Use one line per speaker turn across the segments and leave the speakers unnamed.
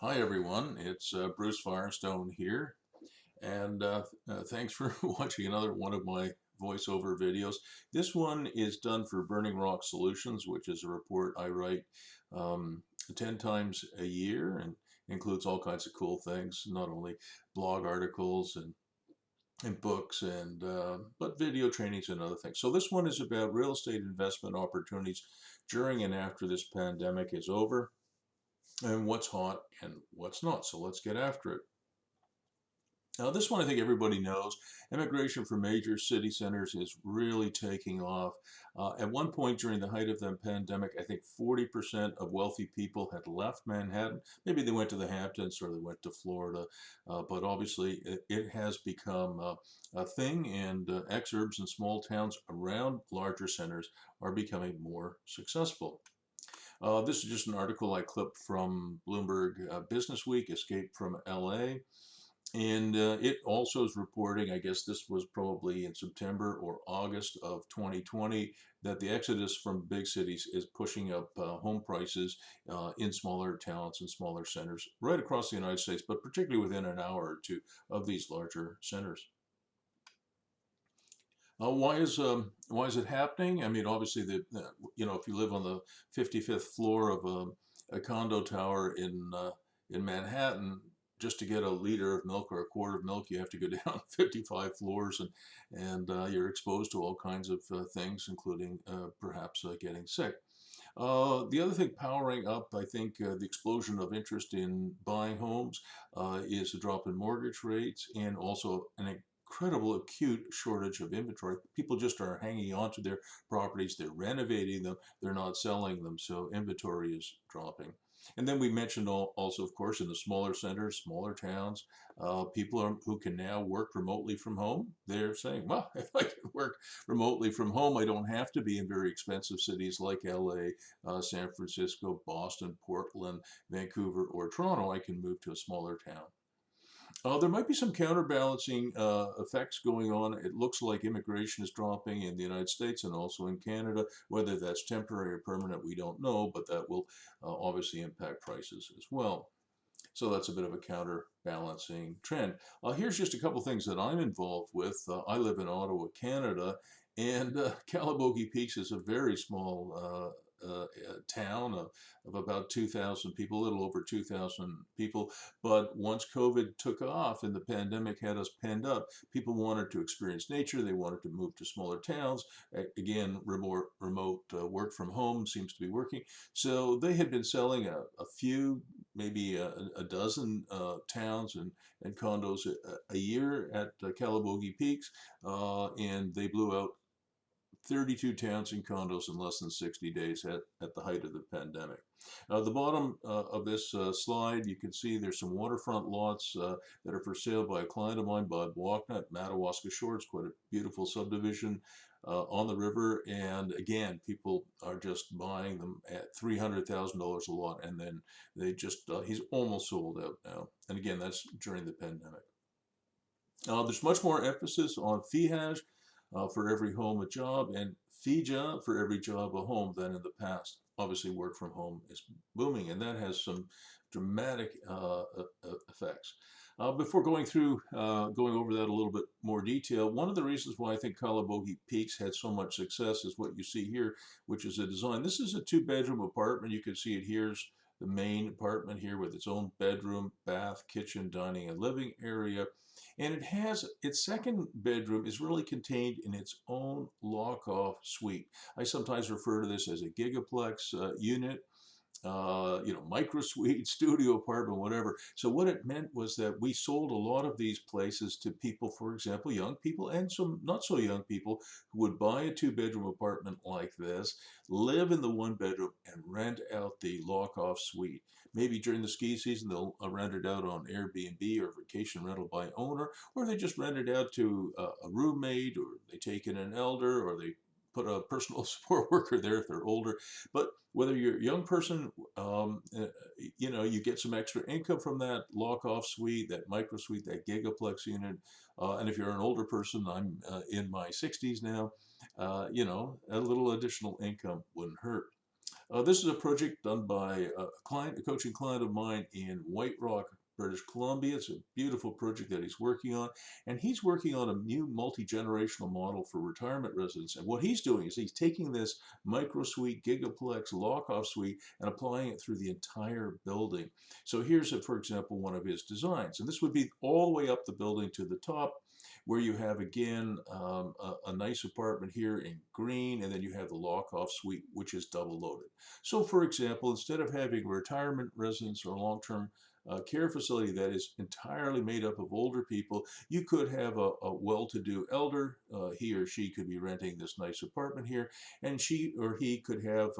Hi everyone, it's Bruce Firestone here, and thanks for watching another one of my voiceover videos. This one is done for Burning Rock Solutions, which is a report I write um, 10 times a year and includes all kinds of cool things, not only blog articles and books and but video trainings and other things. So this one is about real estate investment opportunities during and after this pandemic is over, and what's hot and what's not. So let's get after it. Now, this one I think everybody knows. Immigration for major city centers is really taking off. At one point during the height of the pandemic, I think 40% of wealthy people had left Manhattan. Maybe they went to the Hamptons or they went to Florida, but obviously it has become a thing, and exurbs in small towns around larger centers are becoming more successful. This is just an article I clipped from Bloomberg Business Week, Escape from LA. And it also is reporting, I guess this was probably in September or August of 2020, that the exodus from big cities is pushing up home prices in smaller towns and smaller centers right across the United States, but particularly within an hour or two of these larger centers. Why is it happening? I mean, obviously, if you live on the 55th floor of a condo tower in Manhattan, just to get a liter of milk or a quart of milk, you have to go down 55 floors, and you're exposed to all kinds of things, including perhaps getting sick. The other thing powering up, I think, the explosion of interest in buying homes is a drop in mortgage rates and also an incredible acute shortage of inventory. People just are hanging on to their properties, they're renovating them, they're not selling them, so inventory is dropping. And then we mentioned also, of course, in the smaller centers, smaller towns, who can now work remotely from home. They're saying, well, if I can work remotely from home, I don't have to be in very expensive cities like LA, San Francisco, Boston, Portland, Vancouver, or Toronto. I can move to a smaller town. There might be some counterbalancing effects going on. It looks like immigration is dropping in the United States and also in Canada. Whether that's temporary or permanent, we don't know, but that will obviously impact prices as well. So that's a bit of a counterbalancing trend. Here's just a couple things that I'm involved with. I live in Ottawa, Canada, and Calabogie Peaks is a very small town of about 2,000 people, a little over 2,000 people. But once COVID took off and the pandemic had us penned up, people wanted to experience nature. They wanted to move to smaller towns. Again, remote work from home seems to be working. So they had been selling a few, maybe a dozen towns and condos a year at Calabogie Peaks, and they blew out 32 towns and condos in less than 60 days at the height of the pandemic. The bottom of this slide, you can see there's some waterfront lots that are for sale by a client of mine, Bob Walknut, at Madawaska Shore. It's quite a beautiful subdivision on the river. And again, people are just buying them at $300,000 a lot. And then he's almost sold out now. And again, that's during the pandemic. There's much more emphasis on FEHAJ, for every home a job, and FEJAF for every job a home than in the past. Obviously, work from home is booming, and that has some dramatic effects. Before going over that a little bit more detail, one of the reasons why I think Calabogie Peaks had so much success is what you see here, which is a design. This is a two-bedroom apartment. You can see it here's the main apartment here with its own bedroom, bath, kitchen, dining, and living area. And it has its second bedroom is really contained in its own lock-off suite. I sometimes refer to this as a gigaplex unit, MICROSUITE, studio apartment, whatever. So what it meant was that we sold a lot of these places to people, for example, young people and some not so young people who would buy a two-bedroom apartment like this, live in the one bedroom, and rent out the lock-off suite. Maybe during the ski season, they'll rent it out on Airbnb or vacation rental by owner, or they just rent it out to a roommate, or they take in an elder, or they put a personal support worker there if they're older. But whether you're a young person, you get some extra income from that lock-off suite, that MICROSUITE, that gigaplex unit. And if you're an older person, I'm in my 60s now, a little additional income wouldn't hurt. This is a project done by a coaching client of mine in White Rock, British Columbia. It's a beautiful project that he's working on, and he's working on a new multi-generational model for retirement residents. And what he's doing is he's taking this MICROSUITE Gigaplex lock-off suite and applying it through the entire building. So here's, for example, one of his designs, and this would be all the way up the building to the top, where you have again a nice apartment here in green, and then you have the lock-off suite, which is double loaded. So for example, instead of having a retirement residence or long-term care facility that is entirely made up of older people, you could have a well-to-do elder. He or she could be renting this nice apartment here, and she or he could have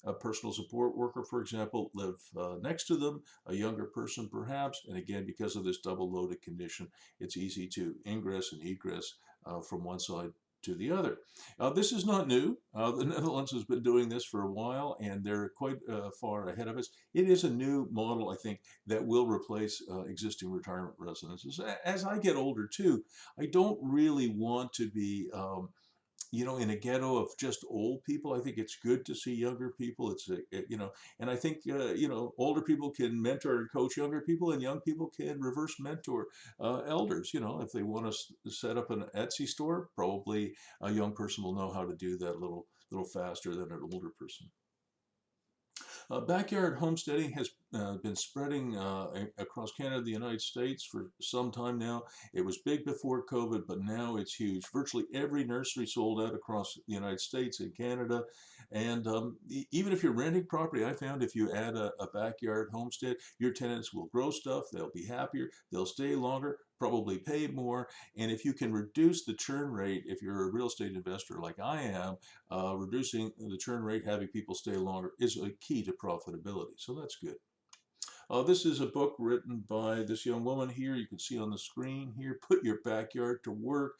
a personal support worker, for example, live next to them, a younger person perhaps, and again, because of this double-loaded condition, it's easy to ingress and egress from one side to the other. This is not new. The Netherlands has been doing this for a while, and they're quite far ahead of us. It is a new model, I think, that will replace existing retirement residences. As I get older too, I don't really want to be in a ghetto of just old people. I think it's good to see younger people. And I think, older people can mentor and coach younger people, and young people can reverse mentor elders. If they want to set up an Etsy store, probably a young person will know how to do that a little faster than an older person. Backyard homesteading has been spreading across Canada, the United States for some time now. It was big before COVID, but now it's huge. Virtually every nursery sold out across the United States and Canada. And even if you're renting property, I found if you add a backyard homestead, your tenants will grow stuff, they'll be happier, they'll stay longer, probably pay more. And if you can reduce the churn rate, if you're a real estate investor like I am, reducing the churn rate, having people stay longer is a key to profitability. So that's good. This is a book written by this young woman here. You can see on the screen here, Put Your Backyard to Work.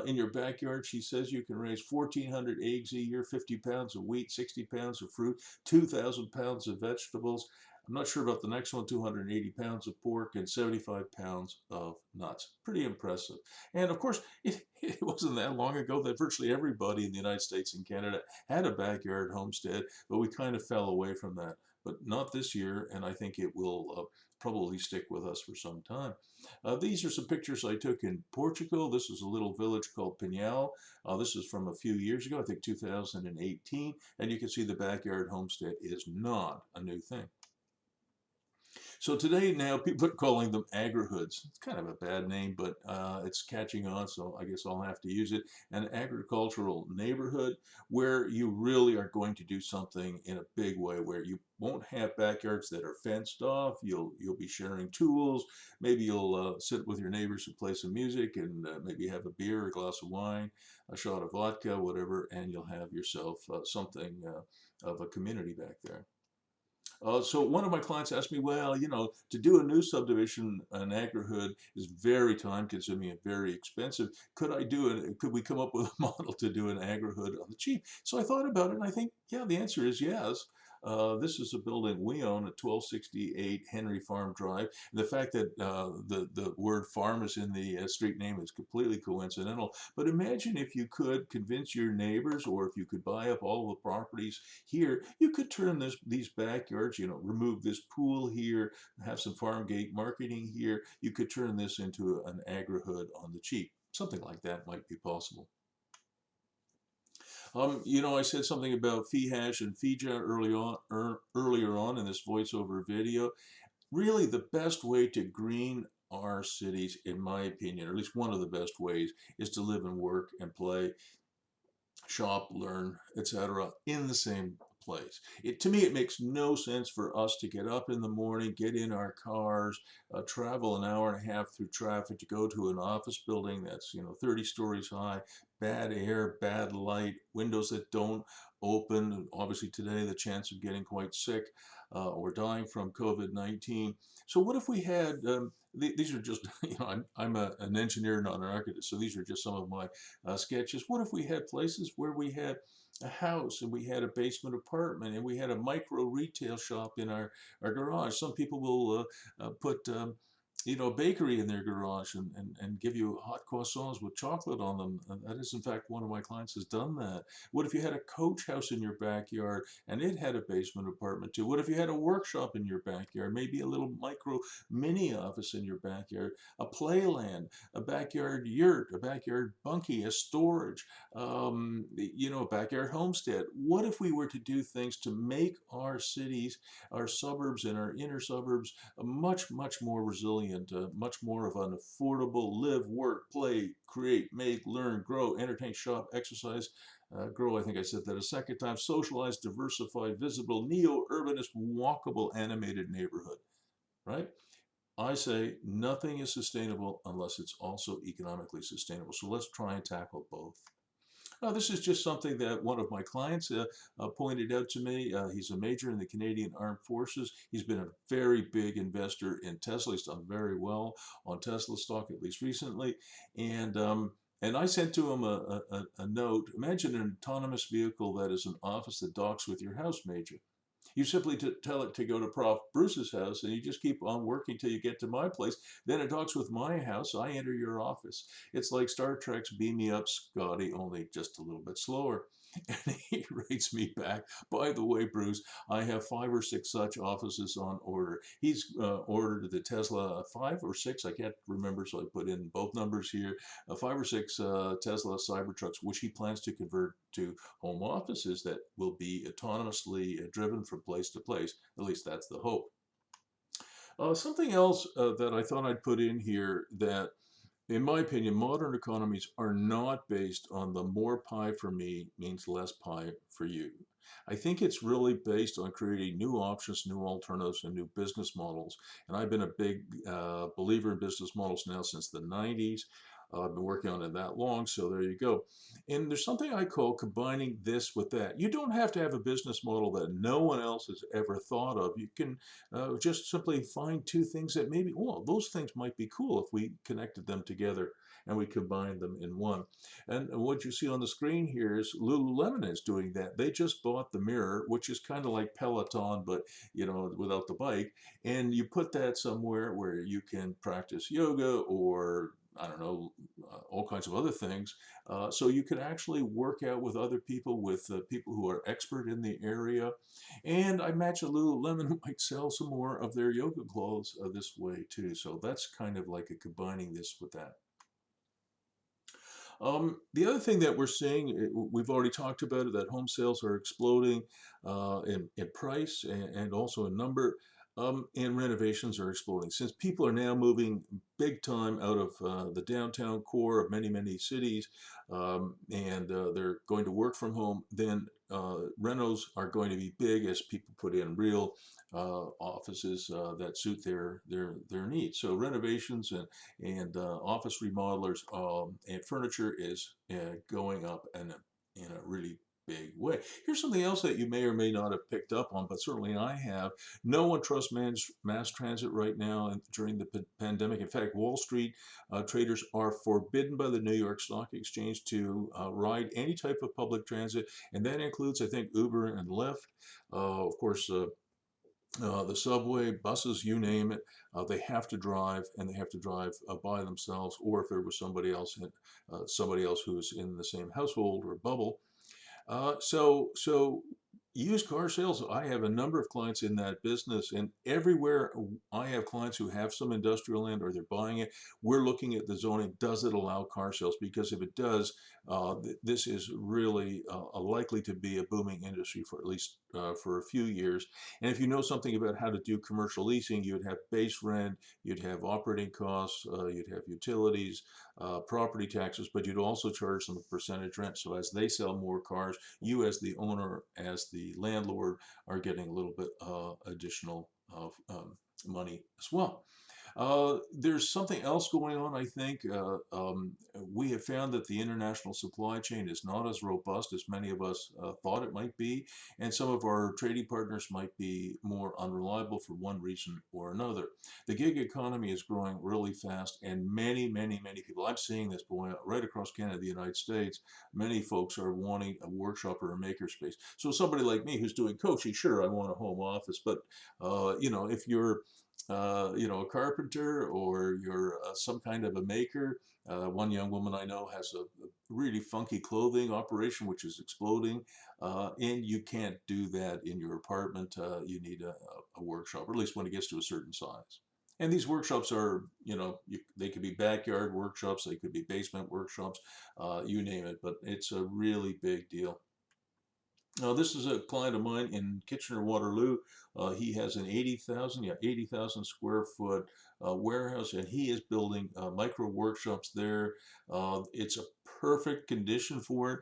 In your backyard, she says you can raise 1,400 eggs a year, 50 pounds of wheat, 60 pounds of fruit, 2,000 pounds of vegetables. I'm not sure about the next one, 280 pounds of pork and 75 pounds of nuts. Pretty impressive. And of course, it wasn't that long ago that virtually everybody in the United States and Canada had a backyard homestead, but we kind of fell away from that. But not this year, and I think it will probably stick with us for some time. These are some pictures I took in Portugal. This is a little village called Pinhal. This is from a few years ago, I think 2018, and you can see the backyard homestead is not a new thing. So today now people are calling them Agrihoods. It's kind of a bad name, but it's catching on, so I guess I'll have to use it. An agricultural neighborhood where you really are going to do something in a big way, where you won't have backyards that are fenced off. You'll be sharing tools. Maybe you'll sit with your neighbors and play some music, and maybe have a beer, a glass of wine, a shot of vodka, whatever, and you'll have yourself something of a community back there. So one of my clients asked me, well, to do a new subdivision, an Agrihood is very time consuming and very expensive. Could we come up with a model to do an Agrihood on the cheap? So I thought about it, and I think, yeah, the answer is yes. This is a building we own at 1268 Henry Farm Drive. The fact that the word farm is in the street name is completely coincidental. But imagine if you could convince your neighbors, or if you could buy up all the properties here, you could turn these backyards, remove this pool here, have some farm gate marketing here. You could turn this into an Agrihood on the cheap. Something like that might be possible. I said something about FEHAJ and FEJAF earlier on in this voiceover video. Really, the best way to green our cities, in my opinion, or at least one of the best ways, is to live and work and play, shop, learn, etc. in the same place. To me, it makes no sense for us to get up in the morning, get in our cars, travel an hour and a half through traffic to go to an office building that's 30 stories high, bad air, bad light, windows that don't open. Obviously today the chance of getting quite sick or dying from COVID-19. So what if we had, these are just, I'm an engineer, not an architect, so these are just some of my sketches. What if we had places where we had a house, and we had a basement apartment, and we had a micro retail shop in our garage? Some people will put bakery in their garage and give you hot croissants with chocolate on them. And that is, in fact, one of my clients has done that. What if you had a coach house in your backyard and it had a basement apartment too? What if you had a workshop in your backyard, maybe a little micro mini office in your backyard, a playland, a backyard yurt, a backyard bunkie, a storage, a backyard homestead? What if we were to do things to make our cities, our suburbs, and our inner suburbs much, much more resilient, much more of an affordable live, work, play, create, make, learn, grow, entertain, shop, exercise, grow, I think I said that a second time, socialized, diversified, visible, neo-urbanist, walkable, animated neighborhood, right? I say nothing is sustainable unless it's also economically sustainable. So let's try and tackle both. This is just something that one of my clients pointed out to me. He's a major in the Canadian Armed Forces. He's been a very big investor in Tesla. He's done very well on Tesla stock, at least recently. And I sent to him a note. Imagine an autonomous vehicle that is an office that docks with your house, Major. You simply tell it to go to Prof. Bruce's house, and you just keep on working till you get to my place. Then it talks with my house. I enter your office. It's like Star Trek's Beam Me Up, Scotty, only just a little bit slower. And he writes me back, by the way, Bruce, I have 5 or 6 such offices on order. He's ordered the Tesla 5 or 6, I can't remember, so I put in both numbers here, 5 or 6 Tesla Cybertrucks, which he plans to convert to home offices that will be autonomously driven from place to place. At least that's the hope. Something else that I thought I'd put in here that, in my opinion, modern economies are not based on the more pie for me means less pie for you. I think it's really based on creating new options, new alternatives, and new business models. And I've been a big believer in business models now since the 90s. I've been working on it that long, so there you go. And there's something I call combining this with that. You don't have to have a business model that no one else has ever thought of. You can just simply find 2 things that maybe, well, those things might be cool if we connected them together and we combined them in one. And what you see on the screen here is Lululemon is doing that. They just bought the Mirror, which is kind of like Peloton, but without the bike. And you put that somewhere where you can practice yoga or I don't know, all kinds of other things. So you can actually work out with other people, with people who are expert in the area. And I imagine Lululemon might sell some more of their yoga clothes this way too. So that's kind of like a combining this with that. The other thing that we're seeing, we've already talked about it, that home sales are exploding in price and also in number, and renovations are exploding. Since people are now moving big time out of the downtown core of many, many cities, and they're going to work from home, then renos are going to be big as people put in real offices that suit their needs. So renovations and office remodelers and furniture is going up in a really big way. Here's something else that you may or may not have picked up on, but certainly I have. No one trusts mass transit right now and during the pandemic. In fact, Wall Street traders are forbidden by the New York Stock Exchange to ride any type of public transit, and that includes, I think, Uber and Lyft. Of course, the subway, buses, you name it, they have to drive, and they have to drive by themselves, or if there was somebody else who's in the same household or bubble. So used car sales, I have a number of clients in that business, and everywhere I have clients who have some industrial land or they're buying it, we're looking at the zoning. Does it allow car sales? Because if it does, this is really likely to be a booming industry for at least for a few years. And if you know something about how to do commercial leasing, you'd have base rent, you'd have operating costs, you'd have utilities, property taxes, but you'd also charge them a percentage rent. So as they sell more cars, you as the owner, as the landlord, are getting a little bit additional money as well. There's something else going on, I think. We have found that the international supply chain is not as robust as many of us thought it might be, and some of our trading partners might be more unreliable for one reason or another. The gig economy is growing really fast, and many, many, many people, I'm seeing this going right across Canada, the United States, many folks are wanting a workshop or a makerspace. So somebody like me who's doing coaching, sure, I want a home office, but if you're a carpenter, or you're some kind of a maker. One young woman I know has a really funky clothing operation which is exploding, and you can't do that in your apartment. You need a workshop, or at least when it gets to a certain size. And these workshops are, they could be backyard workshops, they could be basement workshops, you name it, but it's a really big deal. Now, this is a client of mine in Kitchener-Waterloo. He has an 80,000 square foot warehouse, and he is building micro workshops there. It's a perfect condition for it.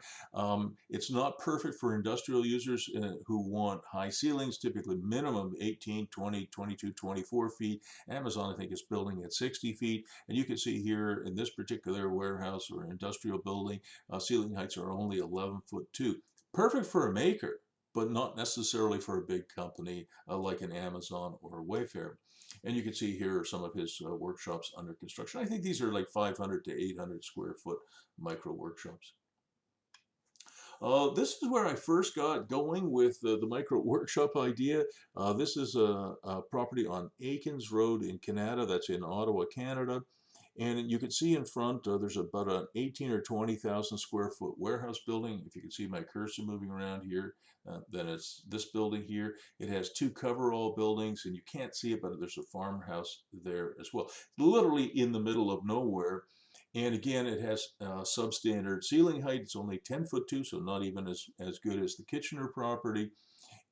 It's not perfect for industrial users who want high ceilings, typically minimum 18, 20, 22, 24 feet. Amazon, I think, is building at 60 feet. And you can see here in this particular warehouse or industrial building, ceiling heights are only 11 foot 2. Perfect for a maker, but not necessarily for a big company like an Amazon or a Wayfair. And you can see here are some of his workshops under construction. I think these are like 500 to 800 square foot micro workshops. This is where I first got going with the micro workshop idea. This is a property on Aikens Road in Canada. That's in Ottawa, Canada. And you can see in front, there's about an 18 or 20,000 square foot warehouse building. If you can see my cursor moving around here, then it's this building here. It has two coverall buildings, and you can't see it, but there's a farmhouse there as well. Literally in the middle of nowhere. And again, it has substandard ceiling height. It's only 10 foot 2, so not even as good as the Kitchener property.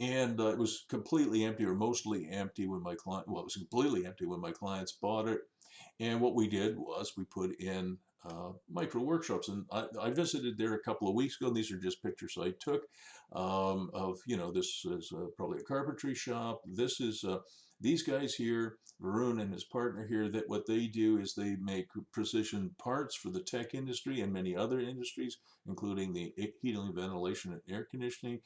And it was completely empty, or mostly empty when my client, well, it was completely empty when my clients bought it. And what we did was we put in micro workshops. And I visited there a couple of weeks ago. These are just pictures I took of, this is probably a carpentry shop. This is these guys here, Varun and his partner here, that what they do is they make precision parts for the tech industry and many other industries, including the heating, ventilation, and air conditioning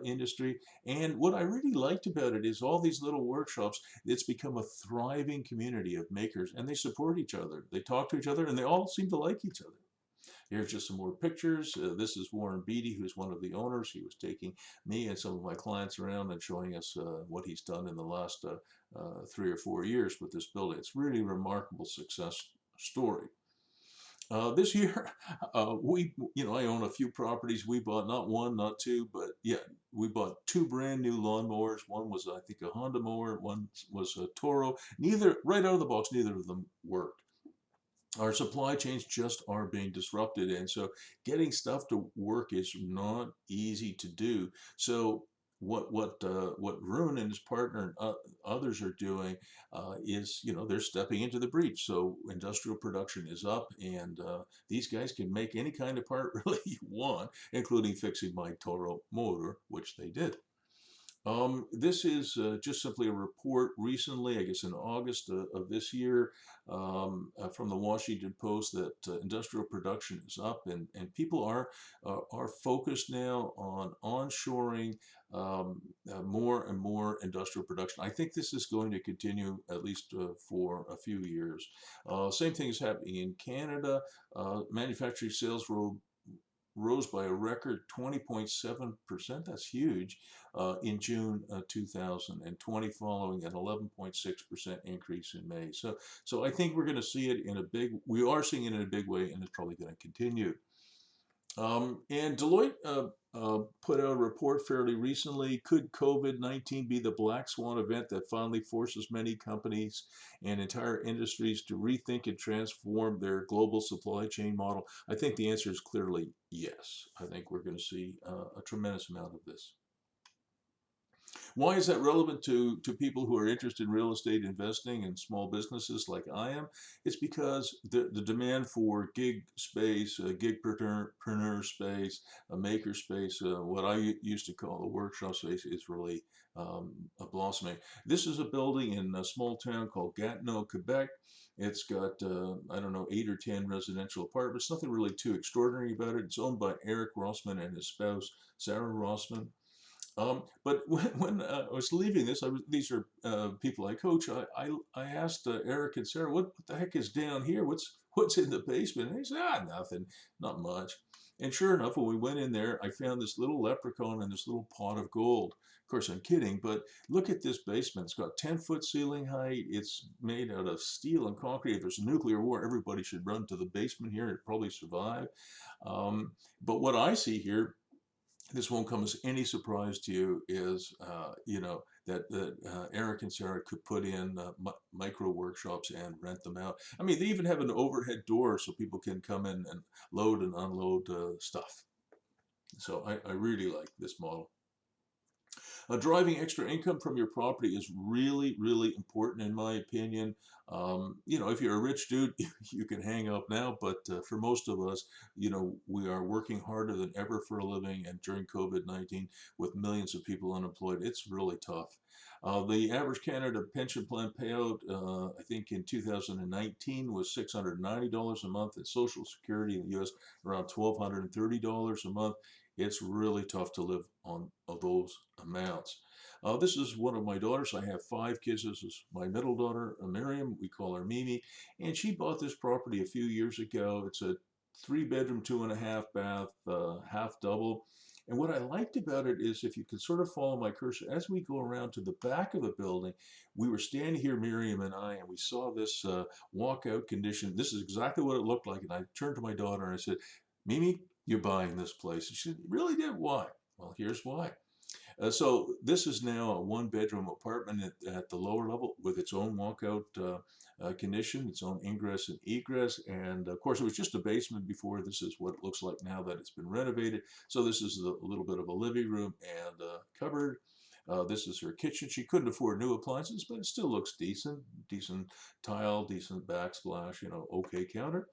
industry. And what I really liked about it is all these little workshops, it's become a thriving community of makers, and they support each other. They talk to each other, and they all seem to like each other. Here's just some more pictures. This is Warren Beatty, who's one of the owners. He was taking me and some of my clients around and showing us what he's done in the last 3 or 4 years with this building. It's really a remarkable success story. This year, I own a few properties. We bought not one, not two, but yeah, we bought two brand new lawnmowers. One was, I think, a Honda mower. One was a Toro. Neither, right out of the box, neither of them worked. Our supply chains just are being disrupted, and so getting stuff to work is not easy to do. So what Rune and his partner and others are doing is, they're stepping into the breach. So industrial production is up, and these guys can make any kind of part really you want, including fixing my Toro motor, which they did. This is just simply a report recently, I guess in August of this year, from the Washington Post, that industrial production is up, and people are focused now on onshoring more and more industrial production. I think this is going to continue at least for a few years. Same thing is happening in Canada. Manufacturing sales rose by a record 20.7%. That's huge. In June 2020, following an 11.6% increase in May. So I think we're going to see it we are seeing it in a big way, and it's probably going to continue. And Deloitte put out a report fairly recently. Could COVID-19 be the black swan event that finally forces many companies and entire industries to rethink and transform their global supply chain model? I think the answer is clearly yes. I think we're going to see a tremendous amount of this. Why is that relevant to people who are interested in real estate investing and small businesses like I am? It's because the demand for gig space, gigpreneur space, a maker space, what I used to call a workshop space, is really blossoming. This is a building in a small town called Gatineau, Quebec. It's got, I don't know, 8 or 10 residential apartments. Nothing really too extraordinary about it. It's owned by Eric Rossman and his spouse, Sarah Rossman. But when I was leaving this, these are people I coach. I asked Eric and Sarah, what the heck is down here? What's in the basement? And they said, nothing, not much. And sure enough, when we went in there, I found this little leprechaun and this little pot of gold. Of course, I'm kidding, but look at this basement. It's got 10-foot ceiling height. It's made out of steel and concrete. If there's a nuclear war, everybody should run to the basement here and probably survive. But what I see here, this won't come as any surprise to you, is that Eric and Sarah could put in micro workshops and rent them out. I mean, they even have an overhead door so people can come in and load and unload stuff. So I really like this model. Driving extra income from your property is really, really important in my opinion. If you're a rich dude, you can hang up now, but for most of us, we are working harder than ever for a living, and during COVID-19, with millions of people unemployed, it's really tough. The average Canada pension plan payout, I think in 2019 was $690 a month, and Social Security in the U.S. around $1,230 a month. It's really tough to live on those amounts. This is one of my daughters. I have 5 kids. This is my middle daughter, Miriam. We call her Mimi. And she bought this property a few years ago. It's a 3-bedroom, 2.5-bath, half double. And what I liked about it is, if you could sort of follow my cursor, as we go around to the back of the building, we were standing here, Miriam and I, and we saw this walkout condition. This is exactly what it looked like. And I turned to my daughter and I said, Mimi, you're buying this place. And she said, really did? Why? Well, here's why. So this is now a 1-bedroom apartment at the lower level with its own walkout condition, its own ingress and egress. And of course, it was just a basement before. This is what it looks like now that it's been renovated. So this is a little bit of a living room and a cupboard. This is her kitchen. She couldn't afford new appliances, but it still looks decent. Decent tile, decent backsplash, okay counter.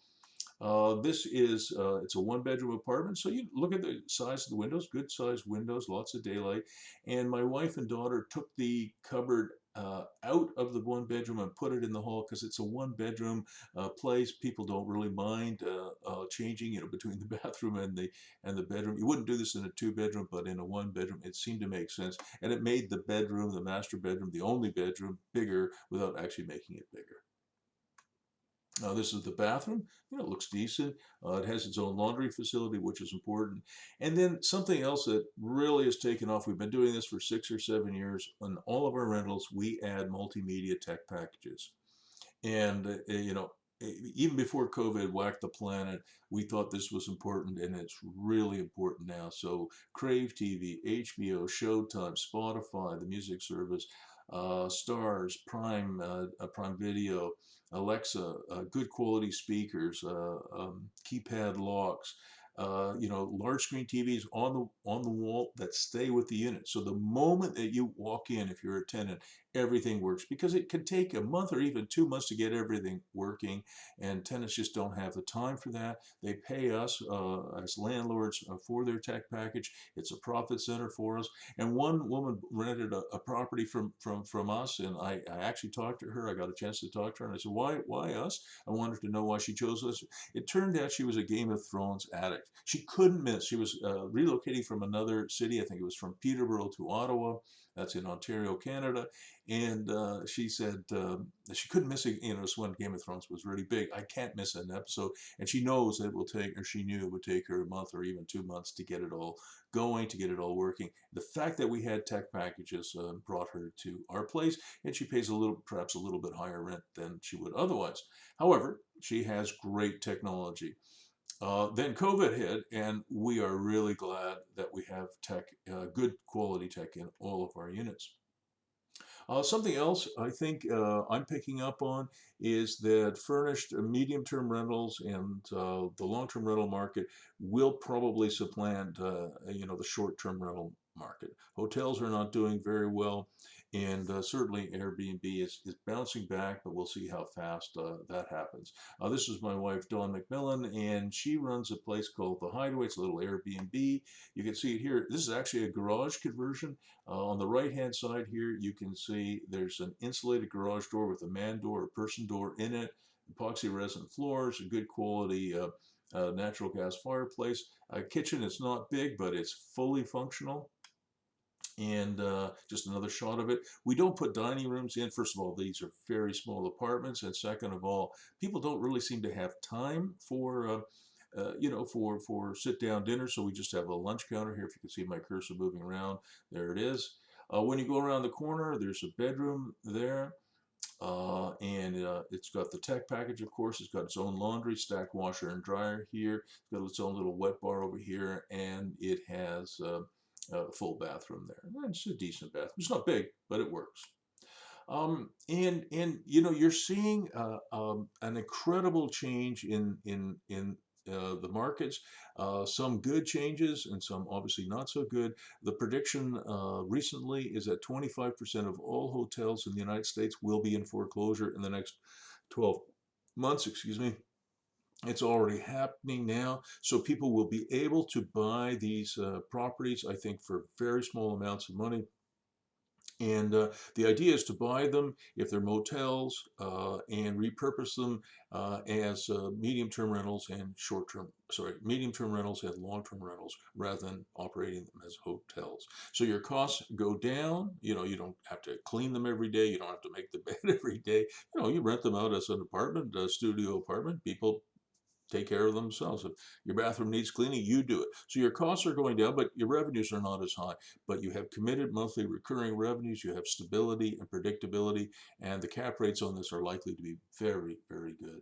It's a 1-bedroom apartment. So you look at the size of the windows, good sized windows, lots of daylight. And my wife and daughter took the cupboard out of the 1-bedroom and put it in the hall, because it's a 1-bedroom place. People don't really mind changing, between the bathroom and the bedroom. You wouldn't do this in a 2-bedroom, but in a 1-bedroom, it seemed to make sense. And it made the bedroom, the master bedroom, the only bedroom, bigger without actually making it bigger. This is the bathroom. It looks decent. It has its own laundry facility, which is important. And then something else that really has taken off. We've been doing this for 6 or 7 years. On all of our rentals, we add multimedia tech packages. And even before COVID whacked the planet, we thought this was important, and it's really important now. So Crave TV, HBO, Showtime, Spotify, the music service, Stars, Prime Video, Alexa, good quality speakers, keypad locks, large screen TVs on the wall that stay with the unit. So the moment that you walk in, if you're a tenant, everything works, because it can take a month or even 2 months to get everything working, and tenants just don't have the time for that. They pay us as landlords for their tech package. It's a profit center for us. And one woman rented a property from us, and I actually talked to her. I got a chance to talk to her, and I said, why us? I wanted to know why she chose us. It turned out she was a Game of Thrones addict. She couldn't miss. She was relocating from another city. I think it was from Peterborough to Ottawa. That's in Ontario, Canada. And she said she couldn't miss it. It's when Game of Thrones was really big. I can't miss an episode. And she knows that it will take, or she knew it would take her a month or even 2 months to get it all going, to get it all working. The fact that we had tech packages brought her to our place, and she pays perhaps a little bit higher rent than she would otherwise. However, she has great technology. Then COVID hit, and we are really glad that we have tech, good quality tech in all of our units. Something else I think I'm picking up on is that furnished medium-term rentals and the long-term rental market will probably supplant, the short-term rental market. Hotels are not doing very well, and certainly Airbnb is bouncing back, but we'll see how fast that happens. This is my wife, Dawn McMillan, and she runs a place called The Hideaway. It's a little Airbnb. You can see it here. This is actually a garage conversion. On the right-hand side here, you can see there's an insulated garage door with a man door or person door in it, epoxy resin floors, a good quality natural gas fireplace. Kitchen is not big, but it's fully functional. And just another shot of it. We don't put dining rooms in. First of all, these are very small apartments. And second of all, people don't really seem to have time for for sit down dinner. So we just have a lunch counter here. If you can see my cursor moving around, there it is. When you go around the corner, there's a bedroom there. And it's got the tech package, of course. It's got its own laundry, stack washer and dryer here. It's got its own little wet bar over here, and it has a full bathroom there. And it's a decent bathroom. It's not big, but it works. And you're seeing an incredible change in the markets. Some good changes and some obviously not so good. The prediction recently is that 25% of all hotels in the United States will be in foreclosure in the next 12 months. Excuse me. It's already happening now. So people will be able to buy these properties, I think, for very small amounts of money. And the idea is to buy them if they're motels and repurpose them as medium-term rentals and medium-term rentals and long-term rentals rather than operating them as hotels. So your costs go down. You don't have to clean them every day. You don't have to make the bed every day. You rent them out as an apartment, a studio apartment. People take care of themselves. If your bathroom needs cleaning, you do it. So your costs are going down, but your revenues are not as high. But you have committed monthly recurring revenues, you have stability and predictability, and the cap rates on this are likely to be very, very good.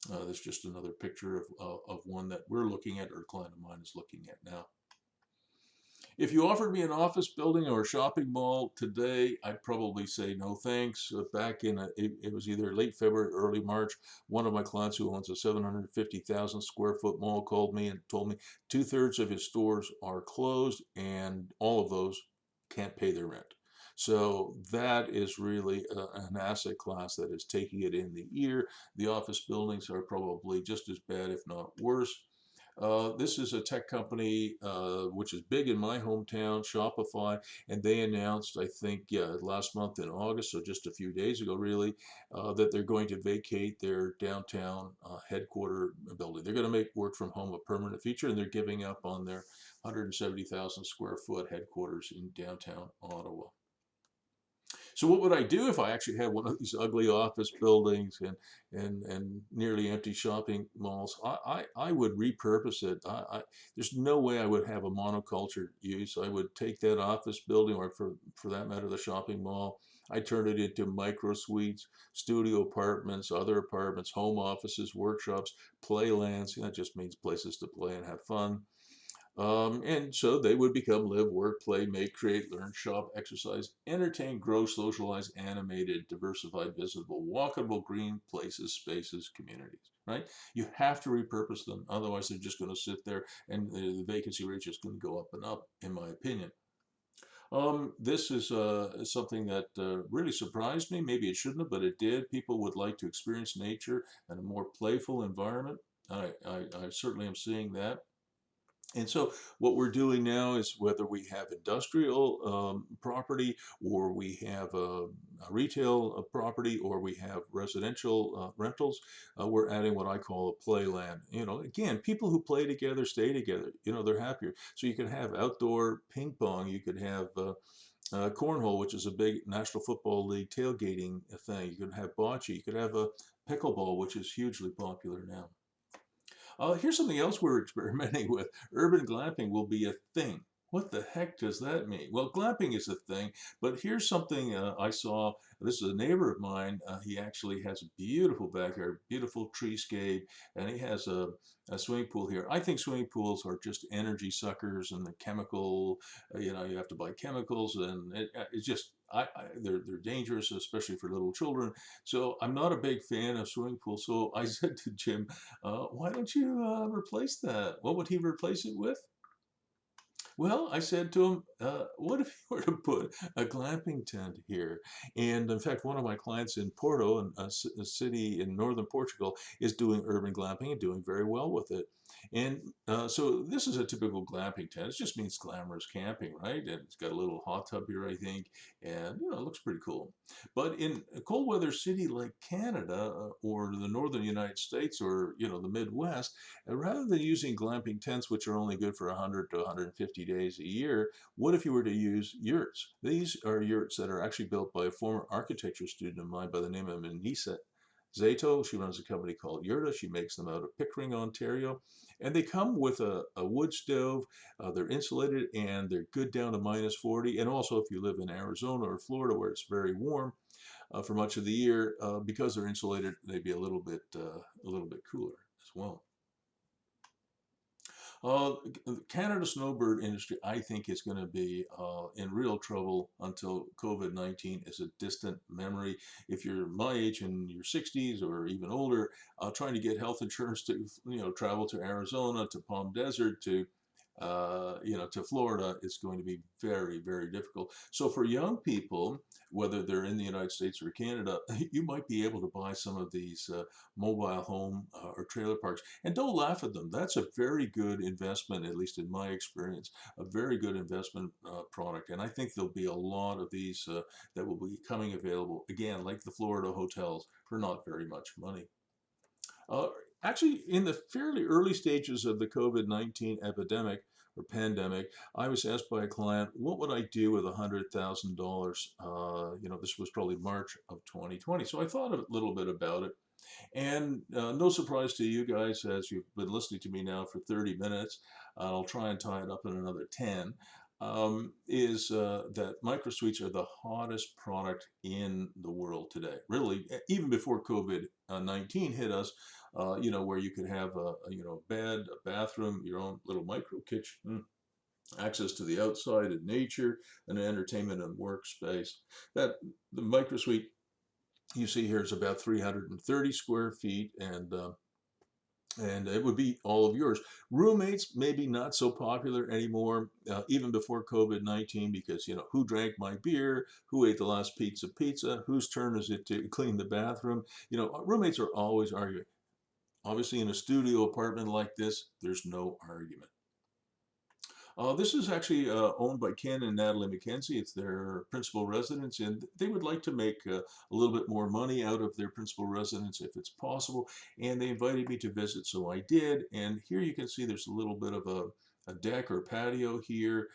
There's just another picture of one that we're looking at, or a client of mine is looking at now. If you offered me an office building or a shopping mall today, I'd probably say no thanks. Back in, it was either late February, early March, one of my clients who owns a 750,000 square foot mall called me and told me 2/3 of his stores are closed and all of those can't pay their rent. So that is really an asset class that is taking it in the ear. The office buildings are probably just as bad, if not worse. This is a tech company which is big in my hometown, Shopify, and they announced, I think, last month in August, so just a few days ago, really, that they're going to vacate their downtown headquarter building. They're going to make work from home a permanent feature, and they're giving up on their 170,000 square foot headquarters in downtown Ottawa. So what would I do if I actually had one of these ugly office buildings and nearly empty shopping malls? I would repurpose it. There's no way I would have a monoculture use. I would take that office building, or for that matter, the shopping mall. I turn it into micro-suites, studio apartments, other apartments, home offices, workshops, playlands. That just means places to play and have fun. And so they would become live, work, play, make, create, learn, shop, exercise, entertain, grow, socialize, animated, diversified, visitable, walkable, green places, spaces, communities, right? You have to repurpose them. Otherwise, they're just going to sit there and the vacancy rate is just going to go up and up, in my opinion. This is something that really surprised me. Maybe it shouldn't have, but it did. People would like to experience nature and a more playful environment. I certainly am seeing that. And so what we're doing now is, whether we have industrial property, or we have a retail property, or we have residential rentals, we're adding what I call a playland. Again, people who play together stay together. They're happier. So you can have outdoor ping pong. You could have cornhole, which is a big National Football League tailgating thing. You could have bocce. You could have a pickleball, which is hugely popular now. Here's something else we're experimenting with. Urban glamping will be a thing. What the heck does that mean? Well, glamping is a thing, but here's something I saw. This is a neighbor of mine. He actually has a beautiful backyard, beautiful treescape, and he has a swimming pool here. I think swimming pools are just energy suckers, and the chemical, you have to buy chemicals, and it's just, they're dangerous, especially for little children. So I'm not a big fan of swimming pools. So I said to Jim, why don't you replace that? What would he replace it with? Well, I said to him, what if you were to put a glamping tent here? And in fact, one of my clients in Porto, a city in northern Portugal, is doing urban glamping and doing very well with it. And so this is a typical glamping tent. It just means glamorous camping, right? And it's got a little hot tub here, I think, and it looks pretty cool. But in a cold weather city like Canada, or the northern United States, or the Midwest, rather than using glamping tents, which are only good for 100 to 150 days a year, what if you were to use yurts? These are yurts that are actually built by a former architecture student of mine by the name of Anissa Zato. She runs a company called Yurta. She makes them out of Pickering, Ontario. And they come with a wood stove. They're insulated and they're good down to -40. And also, if you live in Arizona or Florida where it's very warm for much of the year, because they're insulated, they'd be a little bit cooler as well. The Canada snowbird industry, I think, is going to be in real trouble until COVID-19 is a distant memory. If you're my age in your 60s or even older, trying to get health insurance to, travel to Arizona, to Palm Desert, to Florida, is going to be very, very difficult. So for young people, whether they're in the United States or Canada, you might be able to buy some of these mobile home or trailer parks. And don't laugh at them. That's a very good investment, at least in my experience, a very good investment product. And I think there'll be a lot of these that will be coming available, again, like the Florida hotels, for not very much money. Uh, Actually, in the fairly early stages of the COVID-19 epidemic or pandemic, I was asked by a client, what would I do with $100,000? This was probably March of 2020. So I thought a little bit about it. And no surprise to you guys, as you've been listening to me now for 30 minutes, I'll try and tie it up in another 10, is that microsuites are the hottest product in the world today. Really, even before COVID-19 hit us, where you could have a bed, a bathroom, your own little micro kitchen, access to the outside and nature, and entertainment and workspace. That the microsuite you see here is about 330 square feet, and it would be all of yours. Roommates, maybe not so popular anymore, even before COVID-19, because, who drank my beer, who ate the last pizza, whose turn is it to clean the bathroom? Roommates are always arguing. Obviously, in a studio apartment like this, there's no argument. This is actually owned by Ken and Natalie McKenzie. It's their principal residence, and they would like to make a little bit more money out of their principal residence if it's possible. And they invited me to visit, so I did. And here you can see there's a little bit of a deck or patio here.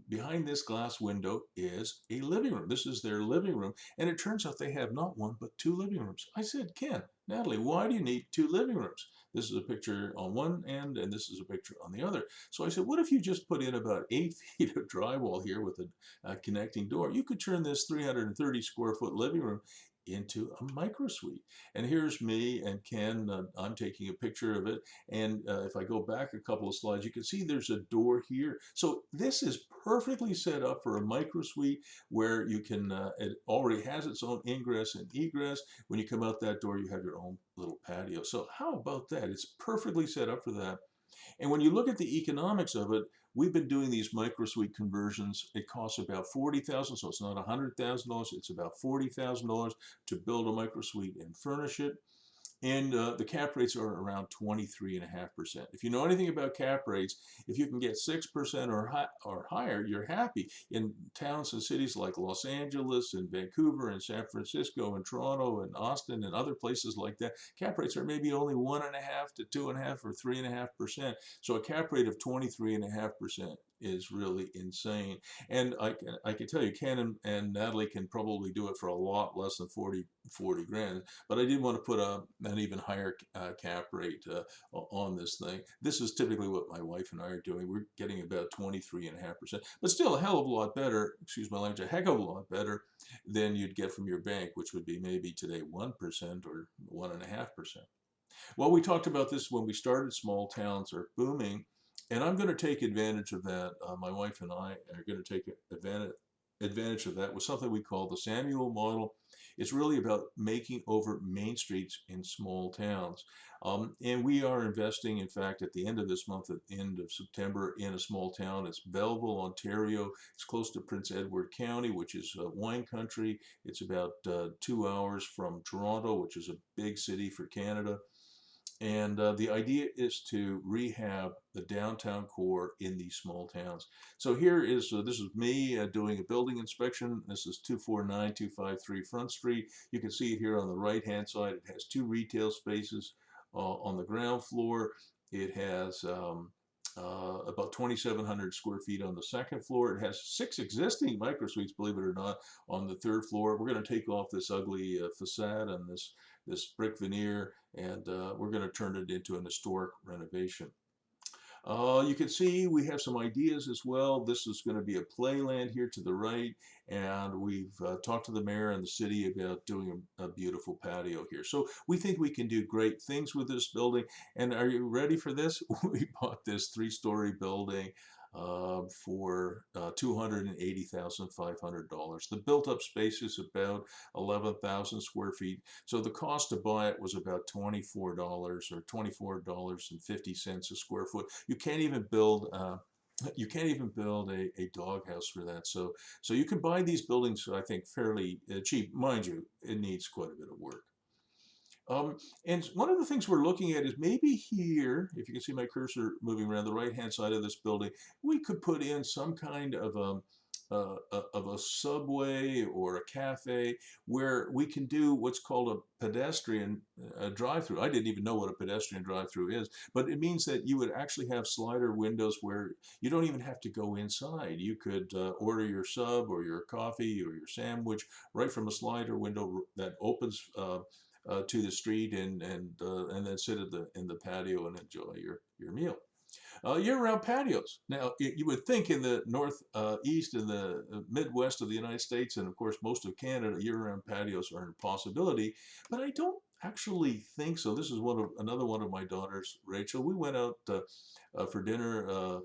Behind this glass window is a living room. This is their living room, and it turns out they have not one but two living rooms. I said, Ken, Natalie, why do you need two living rooms? This is a picture on one end, and this is a picture on the other. So I said, what if you just put in about 8 feet of drywall here with a connecting door? You could turn this 330 square foot living room into a microsuite. And here's me and Ken. I'm taking a picture of it. And if I go back a couple of slides, you can see there's a door here. So this is perfectly set up for a microsuite where you can, it already has its own ingress and egress. When you come out that door, you have your own little patio. So how about that? It's perfectly set up for that. And when you look at the economics of it, we've been doing these microsuite conversions. It costs about $40,000, so it's not $100,000. It's about $40,000 to build a microsuite and furnish it. And the cap rates are around 23.5%. If you know anything about cap rates, if you can get 6% or higher, you're happy. In towns and cities like Los Angeles and Vancouver and San Francisco and Toronto and Austin and other places like that, cap rates are maybe only 1.5 to 2.5 or 3.5%. So a cap rate of 23.5% is really insane. And I can tell you, Ken and Natalie can probably do it for a lot less than 40 grand. But I did want to put an even higher cap rate on this thing. This is typically what my wife and I are doing. We're getting about 23.5%, but still a hell of a lot better, excuse my language, a heck of a lot better than you'd get from your bank, which would be maybe today 1% or 1.5%. Well, we talked about this when we started. Small towns are booming, and I'm going to take advantage of that. My wife and I are going to take advantage of that with something we call the Samuel model. It's really about making over main streets in small towns. And we are investing, in fact, at the end of this month, at the end of September, in a small town. It's Belleville, Ontario. It's close to Prince Edward County, which is wine country. It's about 2 hours from Toronto, which is a big city for Canada. And the idea is to rehab the downtown core in these small towns. So here is, this is me doing a building inspection. This is 249253 Front Street. You can see it here on the right-hand side. It has two retail spaces on the ground floor. It has about 2,700 square feet on the second floor. It has 6 existing micro suites, believe it or not, on the third floor. We're going to take off this ugly facade and this brick veneer, and we're going to turn it into an historic renovation. You can see we have some ideas as well. This is going to be a playland here to the right, and we've talked to the mayor and the city about doing a beautiful patio here. So we think we can do great things with this building. And are you ready for this? We bought this 3-story building for $280,500. The built-up space is about 11,000 square feet. So the cost to buy it was about $24 or $24.50 a square foot. You can't even build a doghouse for that. So you can buy these buildings, I think, fairly cheap. Mind you, it needs quite a bit of work. And one of the things we're looking at is maybe here, if you can see my cursor moving around the right-hand side of this building, we could put in some kind of a subway or a cafe where we can do what's called a pedestrian drive-through. I didn't even know what a pedestrian drive-through is, but it means that you would actually have slider windows where you don't even have to go inside. You could order your sub or your coffee or your sandwich right from a slider window that opens to the street, and then sit in the patio and enjoy your meal. Year-round patios. Now, you would think in the northeast and the Midwest of the United States, and of course most of Canada, year-round patios are a possibility, but I don't actually think so. This is another one of my daughters, Rachel. We went out for dinner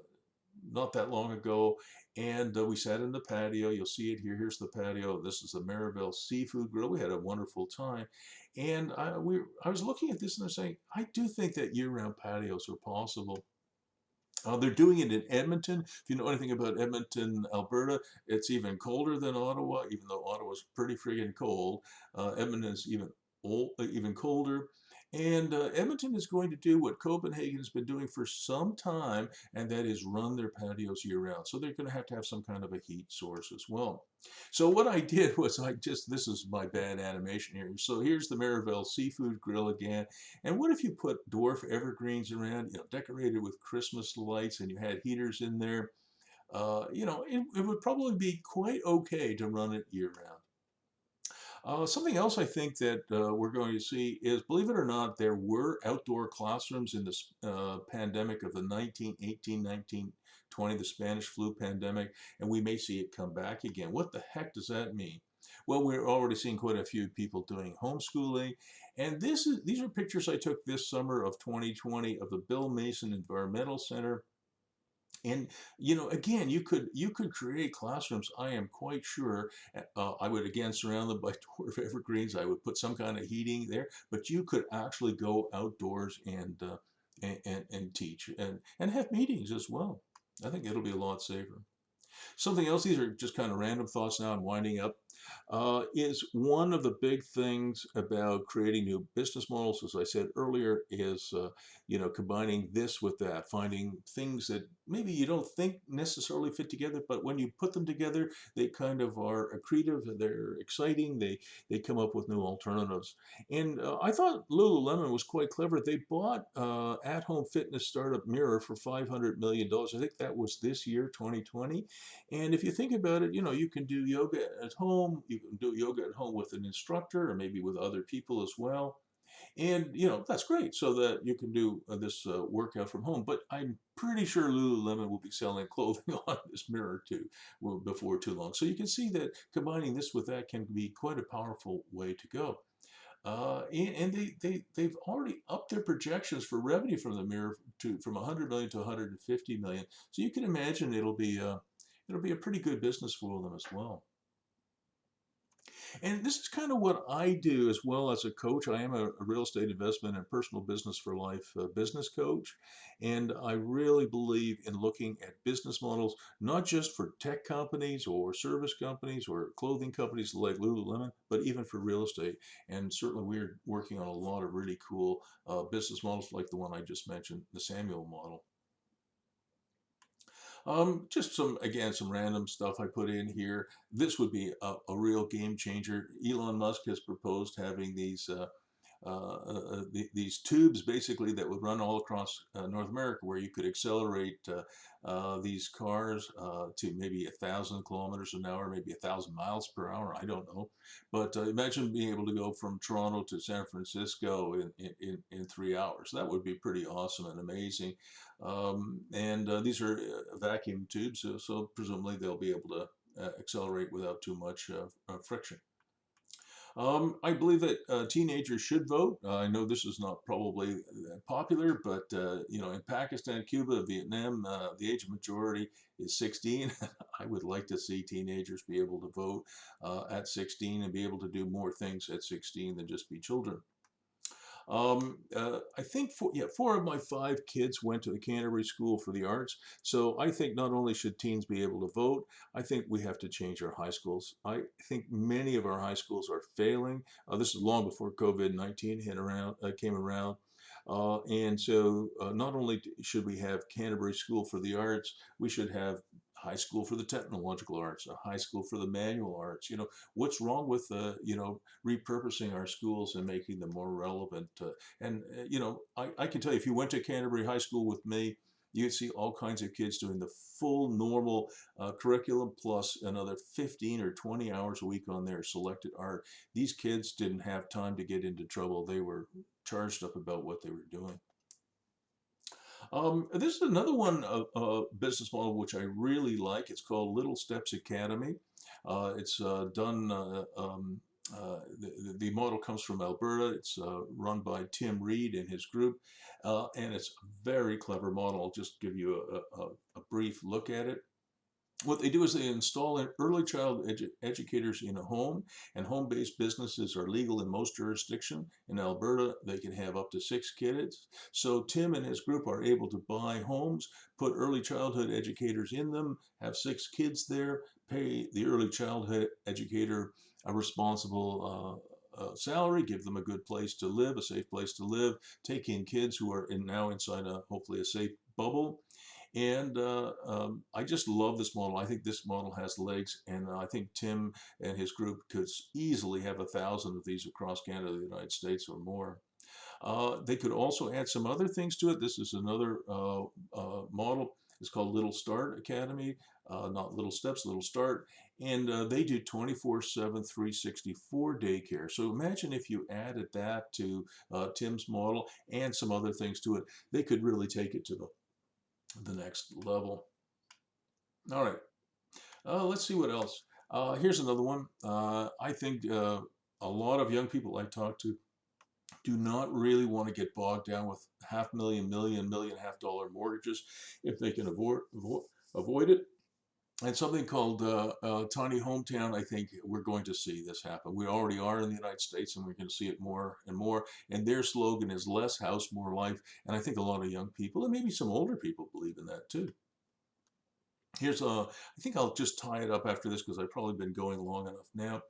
not that long ago, and we sat in the patio. You'll see it here. Here's the patio. This is the Maribel Seafood Grill. We had a wonderful time, and I was looking at this and I'm saying, I do think that year-round patios are possible. They're doing it in Edmonton. If you know anything about Edmonton, Alberta, it's even colder than Ottawa, even though Ottawa's pretty friggin' cold. Edmonton is even colder. And Edmonton is going to do what Copenhagen has been doing for some time, and that is run their patios year round. So they're going to have some kind of a heat source as well. So what I did was this is my bad animation here. So here's the Maribel Seafood Grill again. And what if you put dwarf evergreens around, decorated with Christmas lights, and you had heaters in there? It would probably be quite okay to run it year round. Something else I think that we're going to see is, believe it or not, there were outdoor classrooms in this pandemic of the 1918, 1920, the Spanish flu pandemic, and we may see it come back again. What the heck does that mean? Well, we're already seeing quite a few people doing homeschooling, and these are pictures I took this summer of 2020 of the Bill Mason Environmental Center. And again, you could create classrooms. I am quite sure. I would again surround them by dwarf evergreens. I would put some kind of heating there, but you could actually go outdoors and teach and have meetings as well. I think it'll be a lot safer. Something else, these are just kind of random thoughts now, I'm winding up, is one of the big things about creating new business models, as I said earlier, is combining this with that, finding things that maybe you don't think necessarily fit together, but when you put them together, they kind of are accretive, they're exciting, they come up with new alternatives. And I thought Lululemon was quite clever. They bought at-home fitness startup Mirror for $500 million. I think that was this year, 2020. And if you think about it, you can do yoga at home. You can do yoga at home with an instructor or maybe with other people as well. And, that's great so that you can do this workout from home. But I'm pretty sure Lululemon will be selling clothing on this Mirror too before too long. So you can see that combining this with that can be quite a powerful way to go. And they've already upped their projections for revenue from the Mirror from 100 million to 150 million. So you can imagine it'll be a pretty good business for them as well. And this is kind of what I do as well as a coach. I am a real estate investment and personal business for life business coach. And I really believe in looking at business models, not just for tech companies or service companies or clothing companies like Lululemon, but even for real estate. And certainly we're working on a lot of really cool business models like the one I just mentioned, the Samuel model. Just some random stuff I put in here. This would be a real game changer. Elon Musk has proposed having these these tubes basically that would run all across North America, where you could accelerate these cars to maybe 1,000 kilometers an hour, maybe 1,000 miles per hour. I don't know, but imagine being able to go from Toronto to San Francisco in 3 hours. That would be pretty awesome and amazing. And these are vacuum tubes, so presumably they'll be able to accelerate without too much friction. I believe that teenagers should vote. I know this is not probably popular, but you know, in Pakistan, Cuba, Vietnam, the age of majority is 16. I would like to see teenagers be able to vote at 16 and be able to do more things at 16 than just be children. I think four of my five kids went to the Canterbury School for the Arts. So I think not only should teens be able to vote, I think we have to change our high schools. I think many of our high schools are failing. This is long before COVID-19 came around. And so not only should we have Canterbury School for the Arts, we should have high school for the technological arts, a high school for the manual arts. You know, what's wrong with you know, repurposing our schools and making them more relevant? You know, I can tell you, if you went to Canterbury High School with me, you'd see all kinds of kids doing the full normal curriculum plus another 15 or 20 hours a week on their selected art. These kids didn't have time to get into trouble. They were charged up about what they were doing. This is another one business model which I really like. It's called Little Steps Academy. It's done. The model comes from Alberta. It's run by Tim Reed and his group, and it's a very clever model. I'll just give you a brief look at it. What they do is they install early child educators in a home, and home-based businesses are legal in most jurisdictions. In Alberta, they can have up to 6 kids. So Tim and his group are able to buy homes, put early childhood educators in them, have 6 kids there, pay the early childhood educator a responsible salary, give them a good place to live, a safe place to live, take in kids who are now inside hopefully a safe bubble. And I just love this model. I think this model has legs, and I think Tim and his group could easily have 1,000 of these across Canada, the United States, or more. They could also add some other things to it. This is another model. It's called Little Start Academy, not Little Steps, Little Start. And they do 24/7, 364 daycare. So imagine if you added that to Tim's model and some other things to it. They could really take it to the next level. All right, let's see what else. Here's another one. I think a lot of young people I talk to do not really want to get bogged down with $500,000, million and a half dollar mortgages if they can avoid it. And something called Tiny Hometown, I think we're going to see this happen. We already are in the United States, and we're going to see it more and more. And their slogan is less house, more life. And I think a lot of young people, and maybe some older people, believe in that too. Here's I think I'll just tie it up after this because I've probably been going long enough now.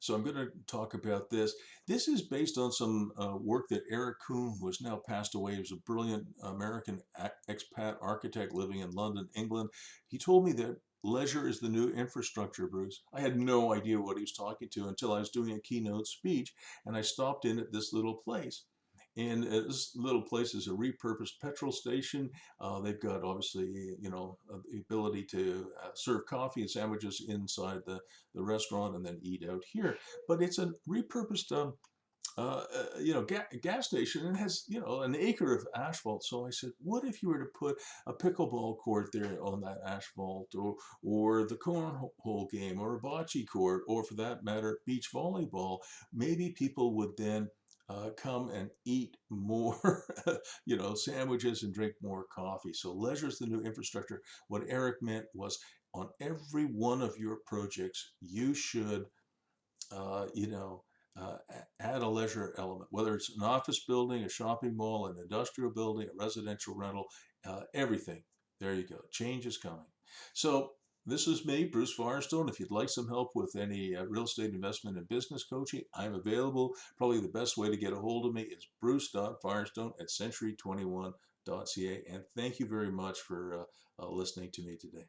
So I'm going to talk about this. This is based on some work that Eric Kuhn, who has now passed away, he was a brilliant American expat architect living in London, England. He told me that leisure is the new infrastructure, Bruce. I had no idea what he was talking to until I was doing a keynote speech, and I stopped in at this little place. And this little place is a repurposed petrol station. They've got obviously, you know, the ability to serve coffee and sandwiches inside the restaurant and then eat out here. But it's a repurposed, you know, gas station, and has, you know, an acre of asphalt. So I said, what if you were to put a pickleball court there on that asphalt, or the cornhole game, or a bocce court, or for that matter, beach volleyball? Maybe people would then come and eat more, you know, sandwiches and drink more coffee. So leisure is the new infrastructure. What Eric meant was on every one of your projects, you should, you know, add a leisure element, whether it's an office building, a shopping mall, an industrial building, a residential rental, everything. There you go. Change is coming. So this is me, Bruce Firestone. If you'd like some help with any real estate investment and business coaching, I'm available. Probably the best way to get a hold of me is bruce.firestone@century21.ca. And thank you very much for listening to me today.